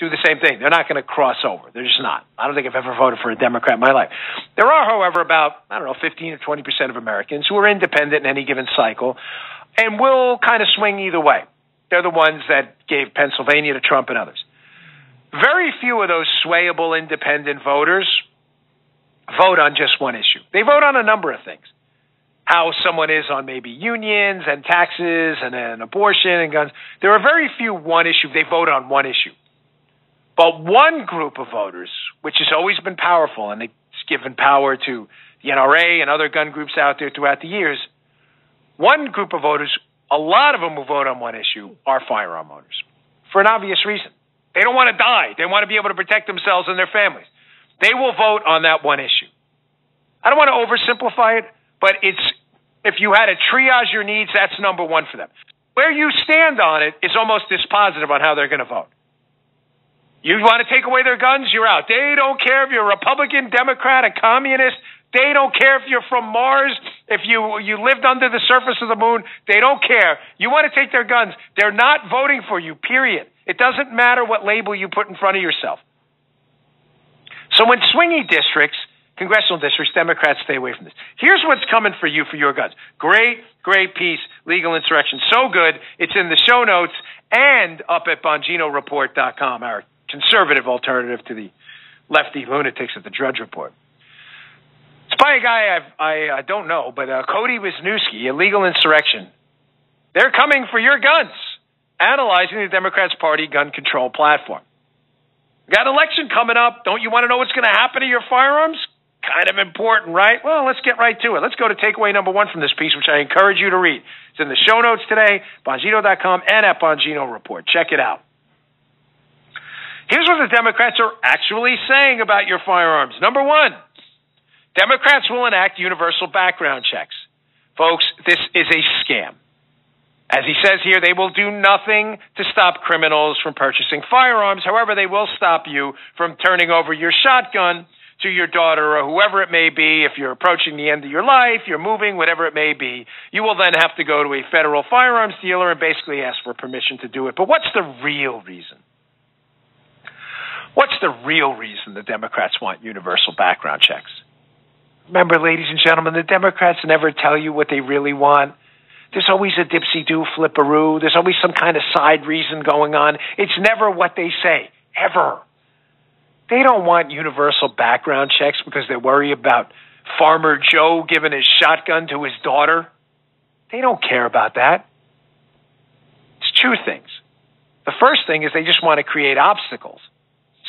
do the same thing. They're not going to cross over. They're just not. I don't think I've ever voted for a Democrat in my life. There are, however, about, 15 or 20% of Americans who are independent in any given cycle and will kind of swing either way. They're the ones that gave Pennsylvania to Trump and others. Very few of those swayable independent voters vote on just one issue. They vote on a number of things. How someone is on maybe unions and taxes and abortion and guns. There are very few one issue. They vote on one issue. But one group of voters, which has always been powerful, and it's given power to the NRA and other gun groups out there throughout the years, one group of voters, a lot of them who vote on one issue, are firearm owners for an obvious reason. They don't want to die. They want to be able to protect themselves and their families. They will vote on that one issue. I don't want to oversimplify it, but if you had to triage your needs, that's number one for them. Where you stand on it is almost dispositive on how they're going to vote. You want to take away their guns, you're out. They don't care if you're a Republican, Democrat, a communist. They don't care if you're from Mars, if you lived under the surface of the moon. They don't care. You want to take their guns. They're not voting for you, period. It doesn't matter what label you put in front of yourself. So when swingy districts, congressional districts, Democrats stay away from this. Here's what's coming for you for your guns. Great piece, legal insurrection. So good, it's in the show notes and up at BonginoReport.com, our conservative alternative to the lefty lunatics at the Drudge Report. It's by a guy I don't know, but Cody Wisniewski, Illegal Insurrection. They're coming for your guns, analyzing the Democrats' party gun control platform. We got an election coming up. Don't you want to know what's going to happen to your firearms? Kind of important, right? Well, let's get right to it. Let's go to takeaway number one from this piece, which I encourage you to read. It's in the show notes today, Bongino.com and at Bongino Report. Check it out. Here's what the Democrats are actually saying about your firearms. Number one, Democrats will enact universal background checks. Folks, this is a scam. As he says here, they will do nothing to stop criminals from purchasing firearms. However, they will stop you from turning over your shotgun to your daughter or whoever it may be. If you're approaching the end of your life, you're moving, whatever it may be, you will then have to go to a federal firearms dealer and basically ask for permission to do it. But what's the real reason? What's the real reason the Democrats want universal background checks? Remember, ladies and gentlemen, the Democrats never tell you what they really want. There's always a dipsy-do flipperoo. There's always some kind of side reason going on. It's never what they say, ever. They don't want universal background checks because they worry about Farmer Joe giving his shotgun to his daughter. They don't care about that. It's two things. The first thing is they just want to create obstacles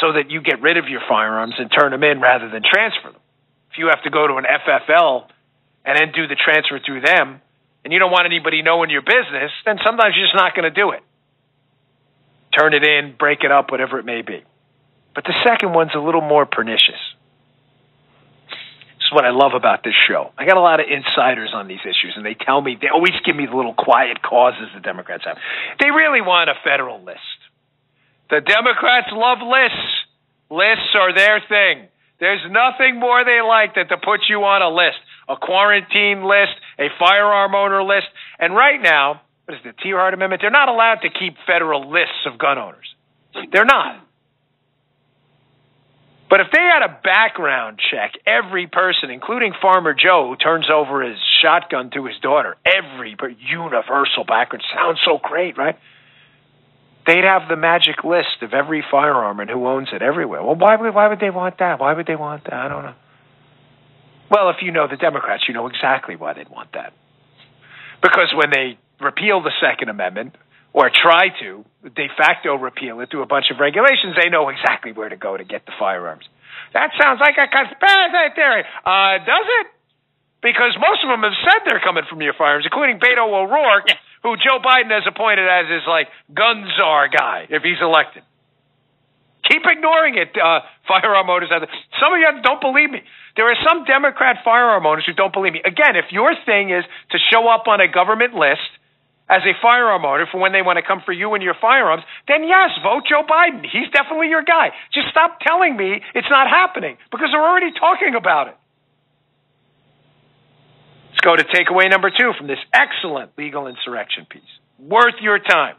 so that you get rid of your firearms and turn them in rather than transfer them. If you have to go to an FFL and then do the transfer through them, and you don't want anybody knowing your business, then sometimes you're just not going to do it. Turn it in, break it up, whatever it may be. But the second one's a little more pernicious. This is what I love about this show. I got a lot of insiders on these issues, and they tell me, they always give me the little quiet causes the Democrats have. They really want a federal list. The Democrats love lists. Lists are their thing. There's nothing more they like than to put you on a list. A quarantine list, a firearm owner list. And right now, what is the Tier Amendment? They're not allowed to keep federal lists of gun owners. They're not. But if they had a background check, every person, including Farmer Joe, who turns over his shotgun to his daughter, every universal background, sounds so great, right? They'd have the magic list of every firearm and who owns it everywhere. Well, why would they want that? Why would they want that? I don't know. Well, if you know the Democrats, you know exactly why they'd want that. Because when they repeal the Second Amendment, or try to de facto repeal it through a bunch of regulations, they know exactly where to go to get the firearms. That sounds like a conspiracy theory. Does it? Because most of them have said they're coming from your firearms, including Beto O'Rourke, who Joe Biden has appointed as his, gun czar guy if he's elected. Keep ignoring it, firearm owners. Some of you don't believe me. There are some Democrat firearm owners who don't believe me. Again, if your thing is to show up on a government list as a firearm owner for when they want to come for you and your firearms, then yes, vote Joe Biden. He's definitely your guy. Just stop telling me it's not happening because they're already talking about it. Let's go to takeaway number 2 from this excellent legal insurrection piece. Worth your time.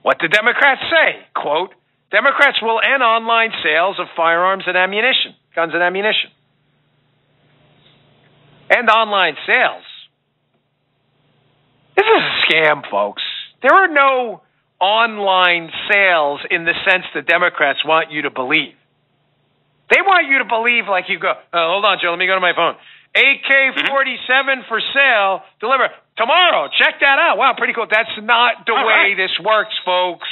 What the Democrats say, quote, Democrats will end online sales of firearms and ammunition, guns and ammunition. End online sales. This is a scam, folks. There are no online sales in the sense that Democrats want you to believe. They want you to believe like you go, hold on, Joe, let me go to my phone. AK-47 for sale, deliver tomorrow. Check that out. Wow, pretty cool. That's not the way this works, folks.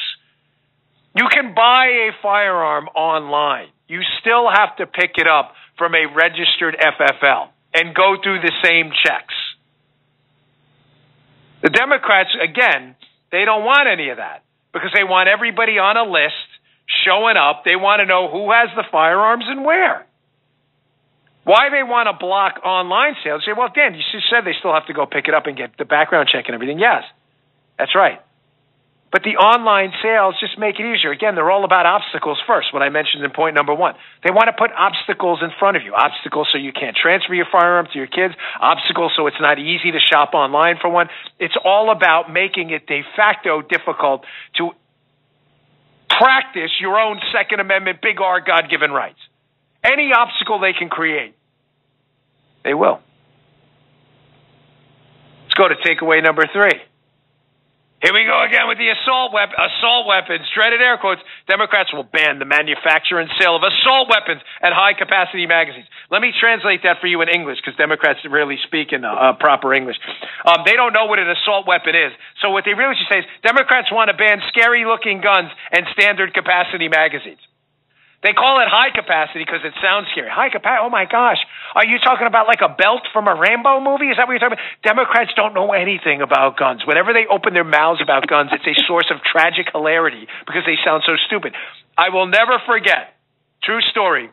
You can buy a firearm online. You still have to pick it up from a registered FFL and go through the same checks. The Democrats, again, they don't want any of that because they want everybody on a list showing up. They want to know who has the firearms and where. Why they want to block online sales? Say, well, Dan, you said they still have to go pick it up and get the background check and everything. Yes, that's right. But the online sales just make it easier. Again, they're all about obstacles first, what I mentioned in point number one. They want to put obstacles in front of you. Obstacles so you can't transfer your firearm to your kids. Obstacles so it's not easy to shop online for one. It's all about making it de facto difficult to practice your own Second Amendment, big R, God-given rights. Any obstacle they can create, they will. Let's go to takeaway number 3. Here we go again with the assault weapons. Dreaded air quotes. Democrats will ban the manufacture and sale of assault weapons and high-capacity magazines. Let me translate that for you in English, because Democrats rarely speak in proper English. They don't know what an assault weapon is. So what they really should say is Democrats want to ban scary-looking guns and standard-capacity magazines. They call it high capacity because it sounds scary. High capacity? Oh, my gosh. Are you talking about like a belt from a Rambo movie? Is that what you're talking about? Democrats don't know anything about guns. Whenever they open their mouths about guns, it's a source of tragic hilarity because they sound so stupid. I will never forget, true story,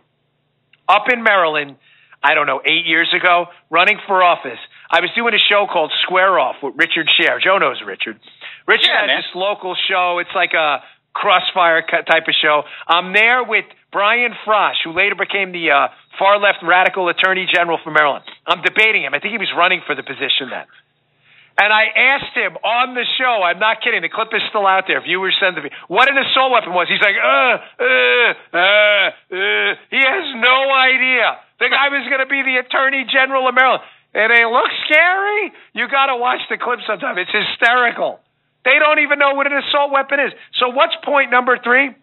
up in Maryland, I don't know, 8 years ago, running for office, I was doing a show called Square Off with Richard Scher. Joe knows Richard. Richard had this local show. It's like a crossfire type of show. I'm there with Brian Frosh, who later became the far-left radical attorney general for Maryland. I'm debating him. I think he was running for the position then. And I asked him on the show, I'm not kidding, the clip is still out there, viewers send it to me, what an assault weapon was. He's like, he has no idea. The guy was going to be the attorney general of Maryland. And they look scary. You got to watch the clip sometime. It's hysterical. They don't even know what an assault weapon is. So what's point number 3?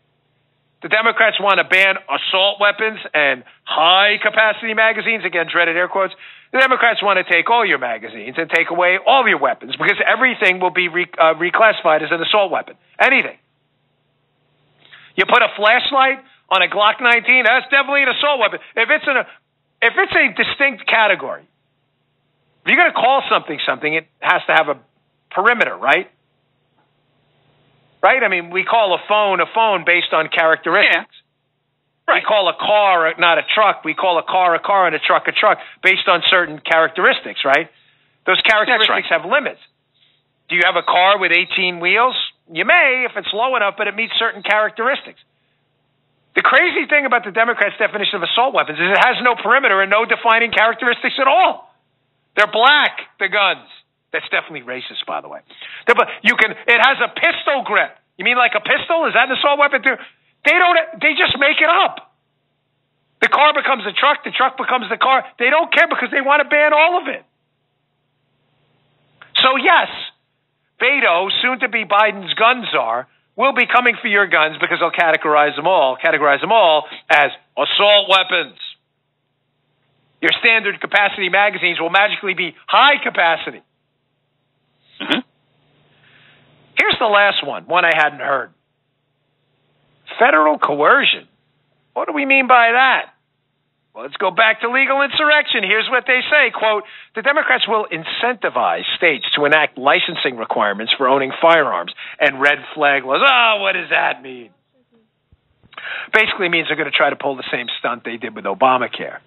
The Democrats want to ban assault weapons and high-capacity magazines. Again, dreaded air quotes. The Democrats want to take all your magazines and take away all your weapons because everything will be reclassified as an assault weapon. Anything. You put a flashlight on a Glock 19, that's definitely an assault weapon. If it's a distinct category, if you're going to call something, it has to have a perimeter, right? Right? I mean, we call a phone based on characteristics. Yeah. Right. We call a car not a truck. We call a car and a truck based on certain characteristics, right? Those characteristics have limits. Do you have a car with 18 wheels? You may if it's low enough, but it meets certain characteristics. The crazy thing about the Democrats' definition of assault weapons is it has no perimeter and no defining characteristics at all. They're black, the guns. That's definitely racist, by the way. It has a pistol grip. You mean like a pistol? Is that an assault weapon too? They just make it up. The car becomes a truck, the truck becomes the car. They don't care because they want to ban all of it. So yes, Beto, soon to be Biden's gun czar, will be coming for your guns because they'll categorize them all as assault weapons. Your standard capacity magazines will magically be high capacity. Mm-hmm. Here's the last one I hadn't heard. Federal coercion. What do we mean by that? Well, let's go back to legal insurrection. Here's what they say, quote, the Democrats will incentivize states to enact licensing requirements for owning firearms and red flag laws. Oh, what does that mean? Basically means they're going to try to pull the same stunt they did with Obamacare.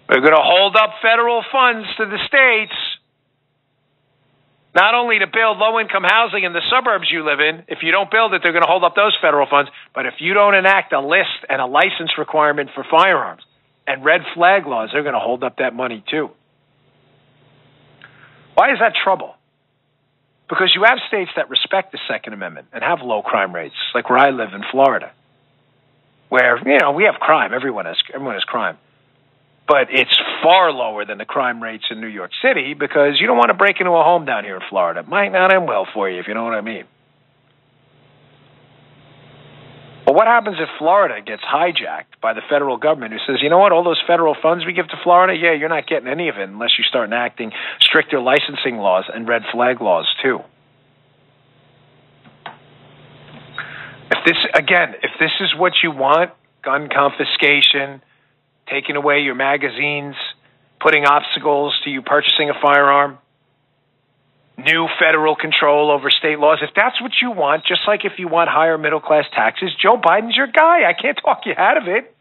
They're going to hold up federal funds to the states, not only to build low-income housing in the suburbs you live in. If you don't build it, they're going to hold up those federal funds. But if you don't enact a list and a license requirement for firearms and red flag laws, they're going to hold up that money too. Why is that trouble? Because you have states that respect the Second Amendment and have low crime rates, like where I live in Florida, where, we have crime. Everyone has crime. But it's far lower than the crime rates in New York City because you don't want to break into a home down here in Florida. It might not end well for you, if you know what I mean. But what happens if Florida gets hijacked by the federal government who says, you know what, all those federal funds we give to Florida, yeah, you're not getting any of it unless you start enacting stricter licensing laws and red flag laws, too. If this is what you want, gun confiscation, taking away your magazines, putting obstacles to you purchasing a firearm, new federal control over state laws, if that's what you want, just like if you want higher middle-class taxes, Joe Biden's your guy. I can't talk you out of it.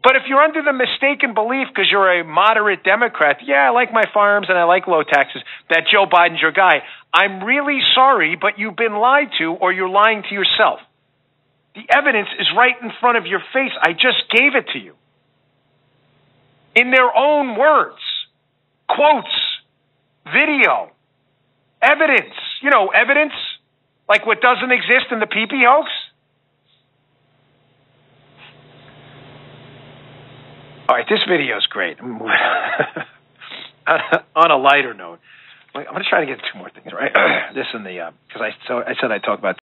But if you're under the mistaken belief because you're a moderate Democrat, yeah, I like my firearms and I like low taxes, that Joe Biden's your guy, I'm really sorry, but you've been lied to or you're lying to yourself. The evidence is right in front of your face. I just gave it to you. In their own words, quotes, video, evidence. Evidence like what doesn't exist in the PP hoax. All right, this video is great. On a lighter note, I'm going to try to get two more things, right? This and because I said I'd talk about